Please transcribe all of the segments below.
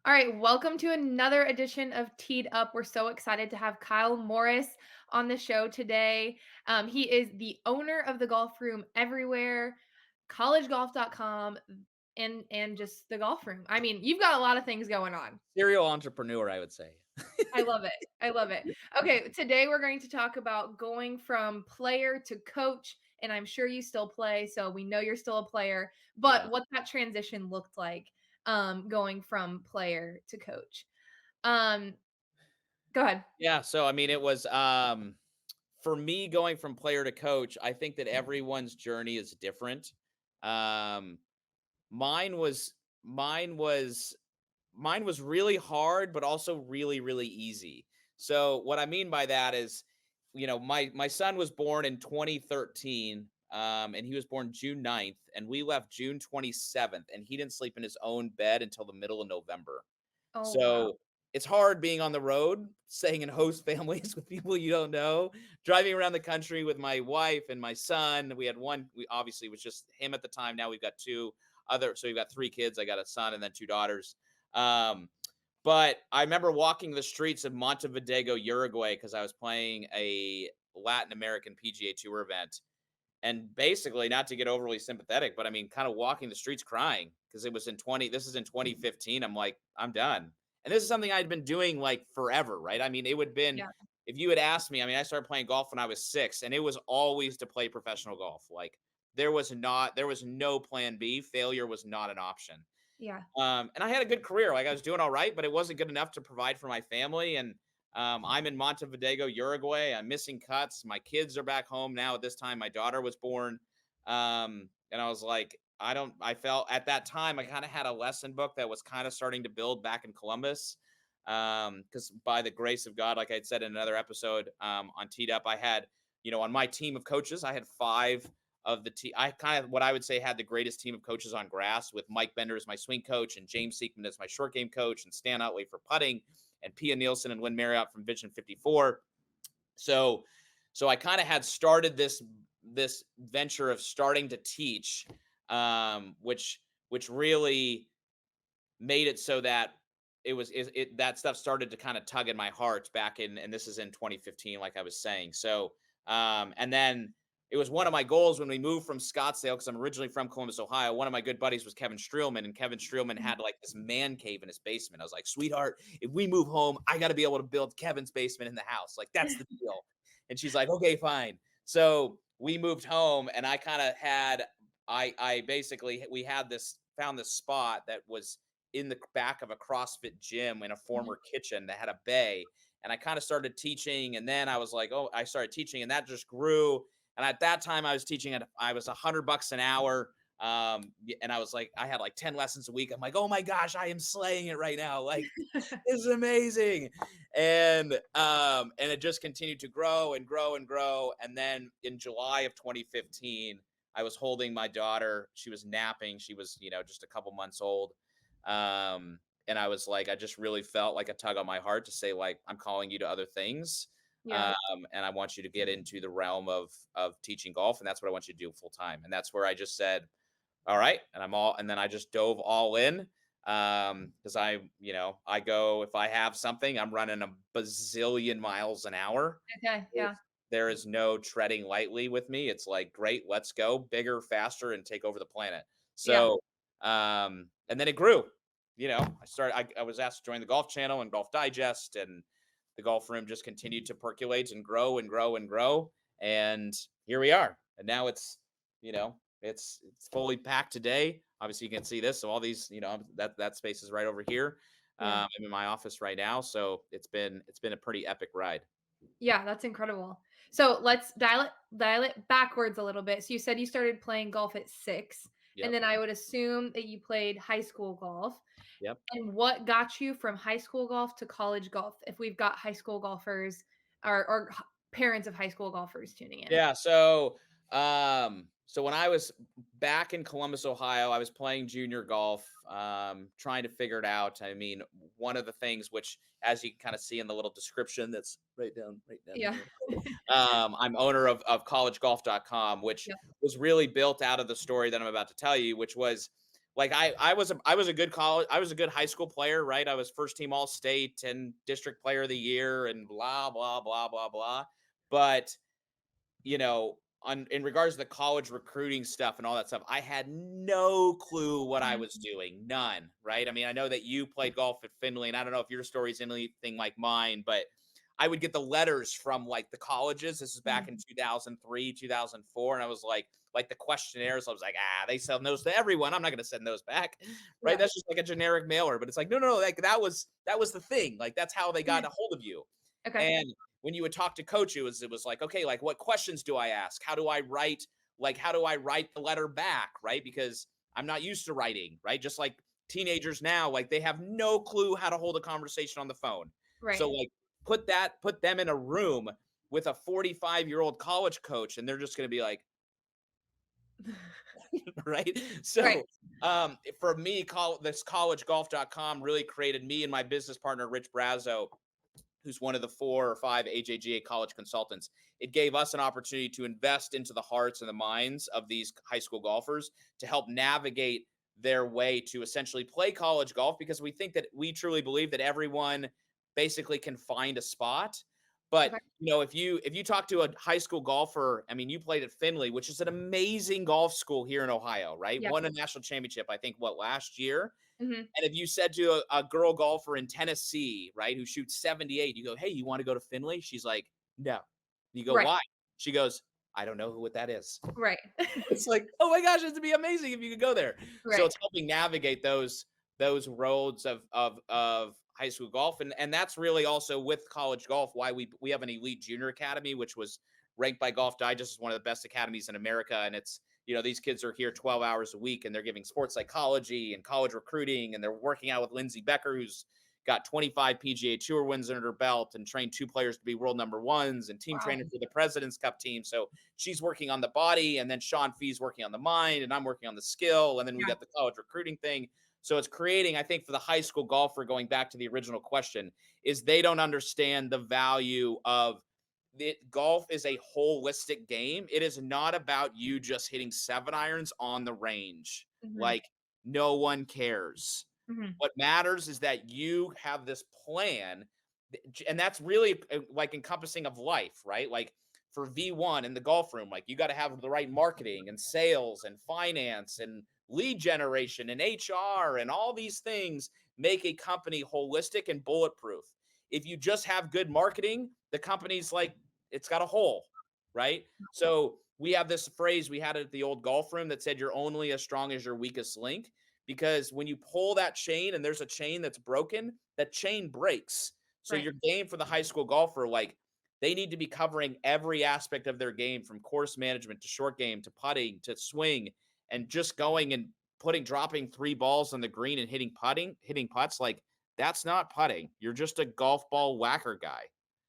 All right, welcome to another edition of Teed Up. We're so excited to have Kyle Morris on the show today. He is the owner of the Golf Room Everywhere, collegegolf.com, and just the golf room. I mean, you've got a lot of things going on. Serial entrepreneur, I would say. I love it. I love it. Okay, today we're going to talk about going from player to coach, and I'm sure you still play, so we know you're still a player, Yeah. but what that transition looked like going from player to coach. Um, Go ahead. Yeah, so I mean, it was, for me going from player to coach, I think that everyone's journey is different. Um, mine was mine was mine was really hard, but also really, really easy. So what I mean by that is, my son was born in 2013, and he was born June 9th, and we left June 27th, and he didn't sleep in his own bed until the middle of November. Oh, wow. So it's hard being on the road, staying in host families with people you don't know, driving around the country with my wife and my son. We had one, we obviously was just him at the time. Now we've got so we've got three kids. I got a son and then two daughters. Um, but I remember walking the streets of Montevideo, Uruguay, because I was playing a Latin American PGA Tour event. And basically, not to get overly sympathetic, but I mean, kind of walking the streets crying because this is in 2015. I'm like, I'm done. And this is something I'd been doing like forever, right? I mean, it would have been, Yeah. if you had asked me, I mean, I started playing golf when I was 6, and it was always to play professional golf. Like, there was no plan B. Failure was not an option. Yeah. And I had a good career. Like I was doing all right, but it wasn't good enough to provide for my family. And I'm in Montevideo, Uruguay. I'm missing cuts. My kids are back home now. At this time, my daughter was born. And I was like, I felt at that time, I kind of had a lesson book that was kind of starting to build back in Columbus. Because by the grace of God, like I said in another episode on Teed Up, I had, on my team of coaches, I had five of the team. I kind of what I would say had the greatest team of coaches on grass with Mike Bender as my swing coach and James Seekman as my short game coach and Stan Otley for putting and Pia Nielsen and Lynn Marriott from Vision 54. So so I kind of had started this venture of starting to teach, which really made it so that that stuff started to kind of tug in my heart back in, and this is in 2015, like I was saying. So and then it was one of my goals when we moved from Scottsdale, because I'm originally from Columbus, Ohio. One of my good buddies was Kevin Streelman, and Kevin Streelman Mhm. had like this man cave in his basement. I was like, sweetheart, if we move home, I got to be able to build Kevin's basement in the house. Like, that's the deal. And she's like, okay, fine. So we moved home, and I kind of had, I basically, we had found this spot that was in the back of a CrossFit gym in a Mhm. former kitchen that had a bay. And I kind of started teaching. And then I was like, oh, I started teaching, and that just grew. And at that time, I was teaching I was $100 an hour. And I was like, I had like 10 lessons a week. I'm like, oh my gosh, I am slaying it right now. Like, this is amazing. And it just continued to grow and grow and grow. And then in July of 2015, I was holding my daughter. She was napping. She was, just a couple months old. And I was like, I just really felt like a tug on my heart to say, like, I'm calling you to other things. Yeah. And I want you to get into the realm of teaching golf, and that's what I want you to do full time. And that's where I just said, all right, and then I just dove all in. Because I go, if I have something, I'm running a bazillion miles an hour. Okay. Yeah. There is no treading lightly with me. It's like, great, let's go bigger, faster, and take over the planet. Yeah. So, and then it grew. I was asked to join the Golf Channel and Golf Digest, and the golf room just continued to percolate and grow and grow and grow. And here we are. And now it's fully packed today. Obviously, you can see this. So all these, that space is right over here. Yeah. I'm in my office right now, so it's been a pretty epic ride. Yeah, that's incredible. So let's dial it backwards a little bit. So you said you started playing golf at 6, and Yep. then I would assume that you played high school golf. Yep. And what got you from high school golf to college golf? If we've got high school golfers or parents of high school golfers tuning in. Yeah, so when I was back in Columbus, Ohio, I was playing junior golf, trying to figure it out. I mean, one of the things which, as you kind of see in the little description that's right down Yeah. here, I'm owner of collegegolf.com, which Yeah. was really built out of the story that I'm about to tell you, which was Like I was a good college I was a good high school player, right? I was first team all state and district player of the year and blah blah blah blah blah. But you know, on in regards to the college recruiting stuff and all that stuff, I had no clue what I Mhm. was doing. None, right? I mean, I know that you played golf at Findlay, and I don't know if your story's anything like mine, but I would get the letters from like the colleges. This is back in Mhm. 2003, 2004. And I was like the questionnaires, I was like, they send those to everyone. I'm not going to send those back. Right. Yeah. That's just like a generic mailer. But it's like, no, no, no. Like that was the thing. Like that's how they got a hold of you. Okay. And when you would talk to coach, it was like, okay, like what questions do I ask? How do I write the letter back? Right. Because I'm not used to writing, right? Just like teenagers now, like they have no clue how to hold a conversation on the phone. Right. So like put them in a room with a 45-year-old college coach, and they're just going to be like, right? Right. So for me, this collegegolf.com really created me and my business partner, Rich Brazo, who's one of the 4 or 5 AJGA college consultants. It gave us an opportunity to invest into the hearts and the minds of these high school golfers to help navigate their way to essentially play college golf, because we truly believe that everyone basically can find a spot. But Okay. if you talk to a high school golfer, I mean, you played at Findlay, which is an amazing golf school here in Ohio, right? Yeah. Won a national championship, I think, what, last year. Mhm. And if you said to a girl golfer in Tennessee, right, who shoots 78, you go, "Hey, you want to go to Findlay?" She's like, "No." You go, Right. "Why?" She goes, "I don't know what that is." Right. It's like, "Oh my gosh, it'd be amazing if you could go there." So Right. it's helping navigate those roads of high school golf, and that's really also with college golf why we have an elite junior academy, which was ranked by Golf Digest as one of the best academies in America. And it's these kids are here 12 hours a week, and they're giving sports psychology and college recruiting, and they're working out with Lindsay Becker, who's got 25 PGA Tour wins under her belt and trained 2 players to be world number ones and team Wow. trainer for the President's Cup team. So she's working on the body, and then Sean Fee's working on the mind, and I'm working on the skill, and then we Yeah. got the college recruiting thing. So it's creating, I think, for the high school golfer, going back to the original question, is they don't understand the value of it. Golf is a holistic game. It is not about you just hitting 7 irons on the range. Mhm. Like, no one cares. Mhm. What matters is that you have this plan, and that's really like encompassing of life, right? Like for V1 in the golf room, like you got to have the right marketing and sales and finance and lead generation and HR, and all these things make a company holistic and bulletproof. If you just have good marketing, the company's like, it's got a hole, right? So we have this phrase we had at the old golf room that said, "You're only as strong as your weakest link." Because when you pull that chain and there's a chain that's broken, that chain breaks. So Right. your game for the high school golfer, like they need to be covering every aspect of their game, from course management to short game to putting to swing, and just going and dropping 3 balls on the green and hitting putts. Like that's not putting. You're just a golf ball whacker guy.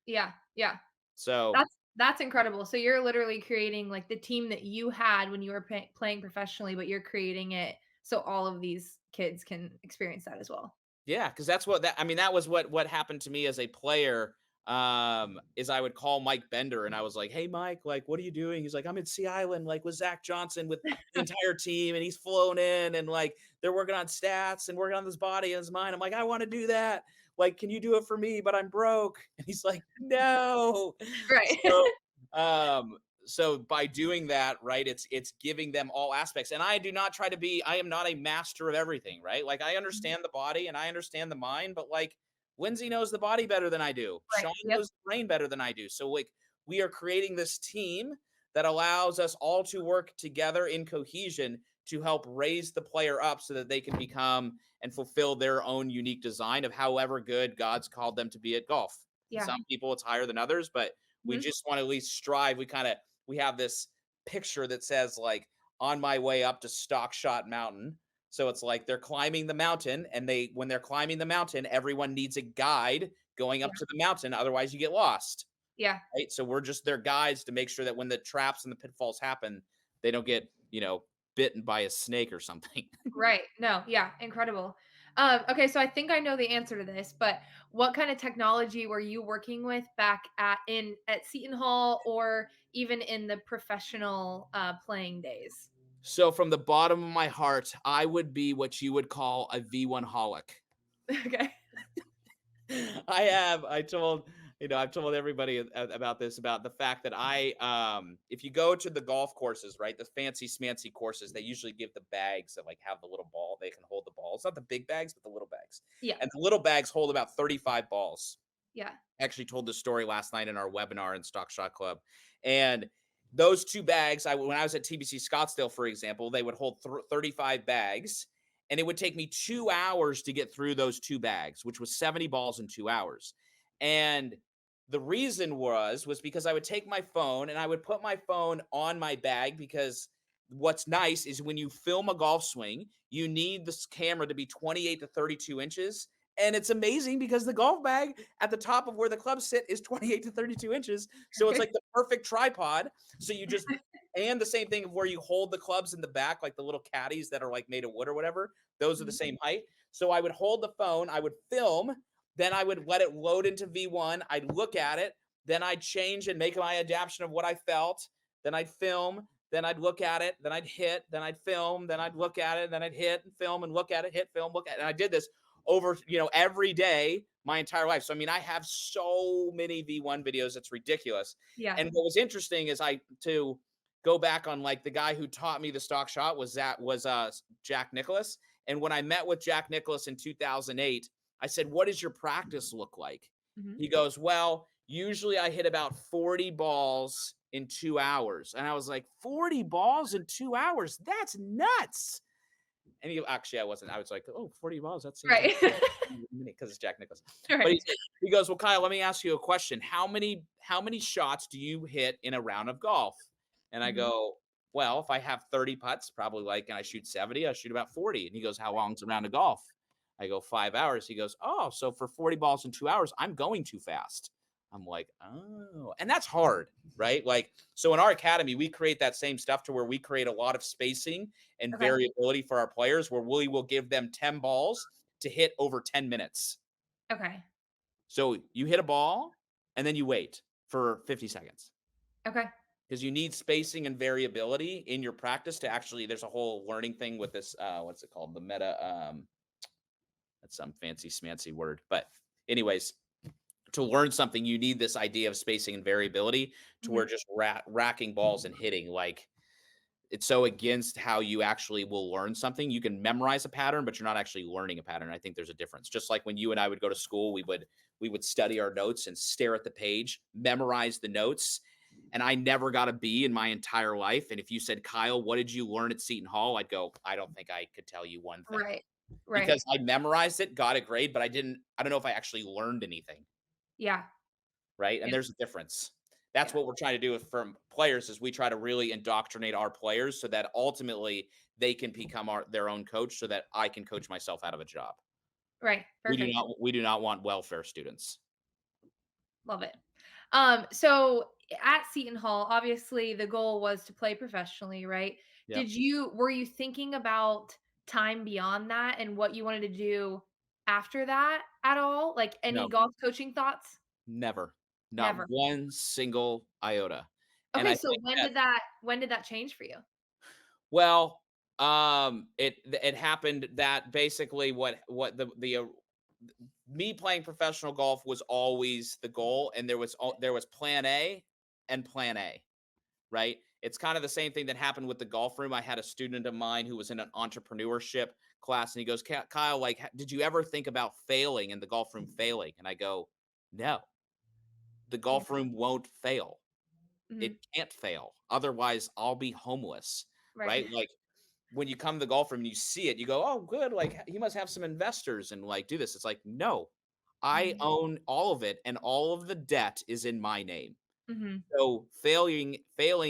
Yeah. Yeah. So That's incredible. So you're literally creating like the team that you had when you were playing professionally, but you're creating it so all of these kids can experience that as well. yeah, because that was what happened to me as a player. Is I would call Mike Bender and I was like, "Hey Mike, like what are you doing?" He's like, "I'm at Sea Island, like with Zach Johnson with the entire team, and he's flown in and like they're working on stats and working on his body and his mind." I'm like, "I want to do that. Like, can you do it for me? But I'm broke." And he's like, "No." Right. So um so by doing that, right, it's giving them all aspects. And I am not a master of everything, right? Like I understand the body and I understand the mind, but like Lindsay knows the body better than I do. Right. Sean Yep. knows the brain better than I do. So like we are creating this team that allows us all to work together in cohesion to help raise the player up so that they can become and fulfill their own unique design of however good God's called them to be at golf. Yeah. Some people it's higher than others, but we Mhm. just want to at least strive. We have this picture that says like on my way up to Stock Shot Mountain. So it's like they're climbing the mountain, and when they're climbing the mountain, everyone needs a guide going Yeah. up to the mountain. Otherwise, you get lost, Yeah. right? So we're just their guides to make sure that when the traps and the pitfalls happen, they don't get bitten by a snake or something. Right. No, yeah, incredible. Okay, so I think I know the answer to this, but what kind of technology were you working with back at Seton Hall or even in the professional playing days? So from the bottom of my heart, I would be what you would call a V1 holic. Okay. I've told everybody about this, about the fact that if you go to the golf courses, right, the fancy smancy courses, they usually give the bags that like have the little ball, they can hold the balls, not the big bags, but the little bags. Yeah. And the little bags hold about 35 balls. Yeah. I actually told this story last night in our webinar in Stock Shot Club. And those two bags, when I was at TBC Scottsdale, for example, they would hold 35 bags, and it would take me 2 hours to get through those two bags, which was 70 balls in 2 hours. And the reason was because I would take my phone and I would put my phone on my bag, because what's nice is when you film a golf swing, you need this camera to be 28 to 32 inches. And it's amazing because the golf bag at the top of where the clubs sit is 28 to 32 inches. So it's like the perfect tripod. So you just, and the same thing of where you hold the clubs in the back, like the little caddies that are like made of wood or whatever, those are the Mhm. same height. So I would hold the phone, I would film, then I would let it load into V1. I'd look at it, then I'd change and make my adaptation of what I felt. Then I'd film, then I'd look at it, then I'd hit, then I'd film, then I'd look at it, then I'd hit and film and look at it, hit, film, look at it. And I did this over, every day my entire life. So I mean, I have so many V1 videos, it's ridiculous. Yeah. And what was interesting is to go back on, like, the guy who taught me the stock shot was Jack Nicklaus. And when I met with Jack Nicklaus in 2008, I said, "What does your practice look like?" Mhm. He goes, "Well, usually I hit about 40 balls in 2 hours." And I was like, 40 balls in 2 hours? That's nuts. And I wasn't. I was like, "Oh, 40 balls. That seems like Right. because it's Jack Nicklaus." But Right. he goes, "Well, Kyle, let me ask you a question. How many shots do you hit in a round of golf?" And I Mhm. go, "Well, if I have 30 putts, probably like, and I shoot 70, I shoot about 40." And he goes, "How long's a round of golf?" I go, 5 hours. He goes, "Oh, so for 40 balls in 2 hours, I'm going too fast." I'm like, "Oh," and that's hard, right? Like, so in our academy, we create that same stuff to where we create a lot of spacing and Okay. variability for our players, where we will give them 10 balls to hit over 10 minutes. Okay. So you hit a ball and then you wait for 50 seconds, Okay. because you need spacing and variability in your practice to actually, there's a whole learning thing with this, what's it called? The meta, that's some fancy smancy word. But anyways, to learn something, you need this idea of spacing and variability, to where Mhm. just racking balls and hitting, like, it's so against how you actually will learn something. You can memorize a pattern, but you're not actually learning a pattern. I think there's a difference. Just like when you and I would go to school, we would study our notes and stare at the page, memorize the notes. And I never got a B in my entire life. And if you said, "Kyle, what did you learn at Seton Hall?" I'd go, "I don't think I could tell you one thing." Right. Right. Because I memorized it, got a grade, but I don't know if I actually learned anything. Yeah. Right? And Yeah. there's a difference. That's Yeah. what we're trying to do with from players, is we try to really indoctrinate our players so that ultimately they can become their own coach, so that I can coach myself out of a job. Right. Perfect. We do not want welfare students. Love it. So at Seton Hall, obviously the goal was to play professionally, right? Yep. Were you thinking about time beyond that and what you wanted to do after that at all? Like any No, golf coaching thoughts? never. Not Never. one single iota. And Okay, I so think that, when did that change for you? well, it happened that basically what the me playing professional golf was always the goal, and there was plan A and plan A. Right? It's kind of the same thing that happened with the golf room. I had a student of mine who was in an entrepreneurship class, and he goes, "Kyle, like, did you ever think about failing in the golf room, failing?" And I go, "No, the Yeah. golf room won't fail. It Mhm. can't fail. Otherwise, I'll be homeless." Right. Right? Like, when you come to the golf room and you see it, you go, "Oh, good. Like, he must have some investors and like do this." It's like, no, I Mhm. own all of it, and all of the debt is in my name. Mhm. So failing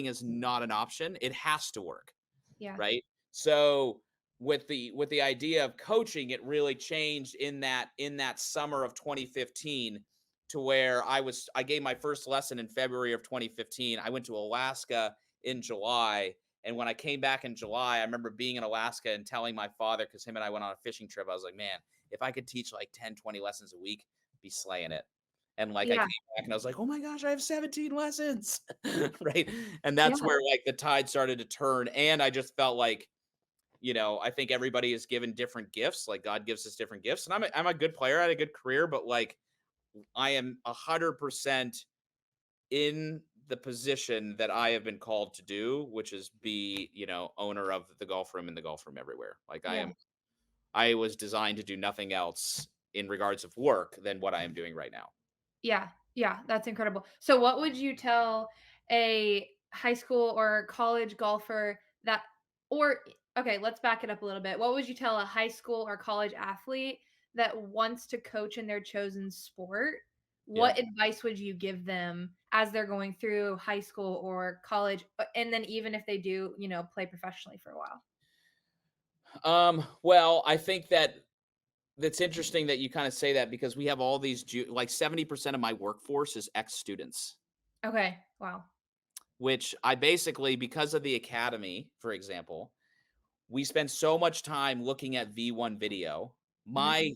is not an option. It has to work. Yeah. Right? So with the idea of coaching, it really changed in that summer of 2015, to where I gave my first lesson in February of 2015. I went to Alaska in July, and when I came back in July, I remember being in Alaska and telling my father, because him and I went on a fishing trip. I was like, "Man, if I could teach like 10, 20 lessons a week, I'd be slaying it." And like I Yeah. came back and I was like, "Oh my gosh, I have 17 lessons." Right? And Yeah. that's where like the tide started to turn. And I just felt like, I think everybody is given different gifts. Like God gives us different gifts. And I'm a good player, I had a good career, but like I am 100% in the position that I have been called to do, which is be, owner of the golf room and the golf room everywhere. Like Yeah. I was designed to do nothing else in regards of work than what I am doing right now. Yeah. Yeah. That's incredible. So, what would you tell a high school or college golfer that, or, okay, let's back it up a little bit. What would you tell a high school or college athlete that wants to coach in their chosen sport? Yeah. What advice would you give them as they're going through high school or college? And then, even if they do, play professionally for a while? Well, I think that's interesting that you kind of say that because we have all these like 70% of my workforce is ex-students, Okay. Wow. which I basically, because of the academy, for example, we spend so much time looking at V1 video. Mhm.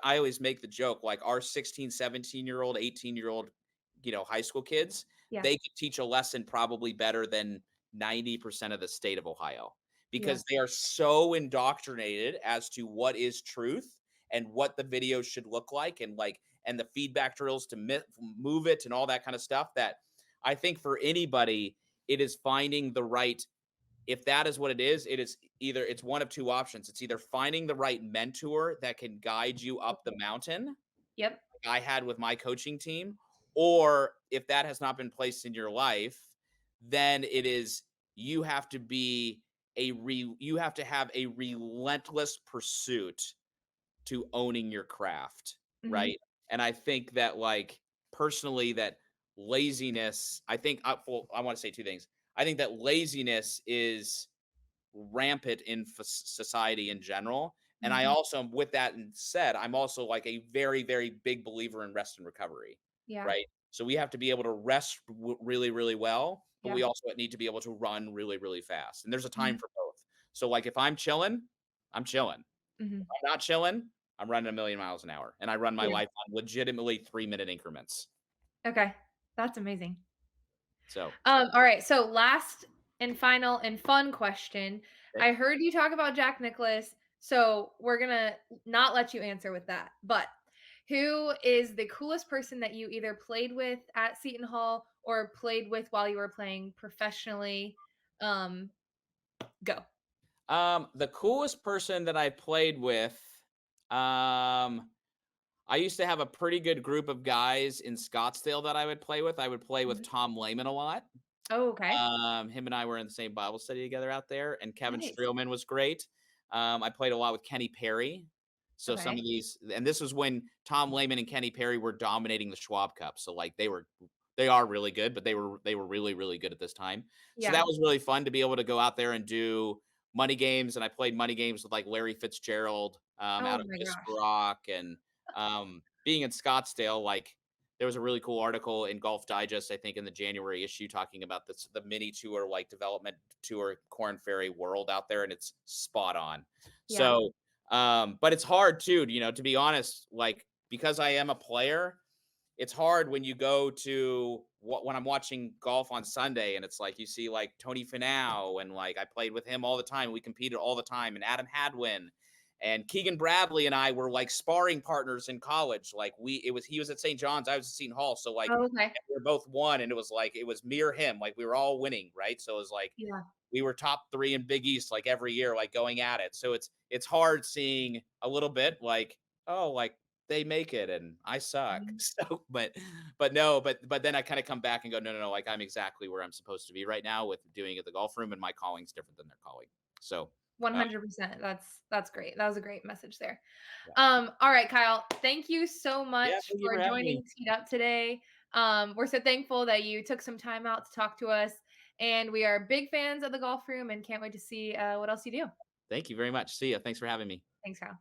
I always make the joke like our 16, 17-year-old, 18-year-old, high school kids, Yeah. they could teach a lesson probably better than 90% of the state of Ohio Yeah. because they are so indoctrinated as to what is truth and what the video should look like and the feedback drills to move it and all that kind of stuff that I think for anybody it is finding the right, if that is what it is either it's one of two options. It's either finding the right mentor that can guide you up the mountain, Yep. like I had with my coaching team, or if that has not been placed in your life, then it is you have to be you have to have a relentless pursuit to owning your craft, Mhm. right? And I think that like personally that laziness, I think well, I want to say two things. I think that laziness is rampant in society in general. And I Mhm. also, with that said, I'm also like a very, very big believer in rest and recovery, Yeah. right? So we have to be able to rest really, really well, but Yeah. we also need to be able to run really, really fast. And there's a time Mhm. for both. So like if I'm chilling, I'm chilling. If Mhm. I'm not chilling, I'm running a million miles an hour. And I run my Yeah. life on legitimately 3-minute increments. Okay. That's amazing. So All right. So last and final and fun question. okay. I heard you talk about Jack Nicholas, so we're gonna not let you answer with that. But who is the coolest person that you either played with at Seton Hall or played with while you were playing professionally? Um, Go. The coolest person that I played with, um, I used to have a pretty good group of guys in Scottsdale that I would play with. I would play with Mhm. Tom Lehman a lot. Oh, okay. Him and I were in the same Bible study together out there, and Kevin Nice. Streelman was great. I played a lot with Kenny Perry. So some Okay. of these, and this was when Tom Lehman and Kenny Perry were dominating the Schwab Cup. So like they are really good, but they were really, really good at this time. So Yeah. that was really fun to be able to go out there and do money games. And I played money games with like Larry Fitzgerald Oh out of my Whisper gosh. Rock. And being in Scottsdale, like there was a really cool article in Golf Digest, I think in the January issue, talking about the mini tour, like development tour Corn Ferry World out there, and it's spot on. Yeah. So, but it's hard too, to be honest, like because I am a player, it's hard when you go to what when I'm watching golf on Sunday and it's like you see like Tony Finau and like I played with him all the time. We competed all the time, and Adam Hadwin and Keegan Bradley and I were like sparring partners in college. Like he was at St. John's, I was at Seton Hall. So like Oh, okay. we were both one, and it was like it was me or him. Like we were all winning, right? So it was like Yeah. we were top three in Big East like every year, like going at it. So it's hard seeing a little bit like, oh, like they make it and I suck. Mhm. So, but no, but then I kind of come back and go, no, no, no, like I'm exactly where I'm supposed to be right now with doing it at the golf room, and my calling's different than their calling. So, uh, 100%. That's great. That was a great message there. yeah, All right, Kyle, thank you so yeah. much Thank you for for having me. joining Teed Up today. We're so thankful that you took some time out to talk to us, and we are big fans of the golf room and can't wait to see what else you do. Thank you very much. See ya. Thanks for having me. Thanks, Kyle.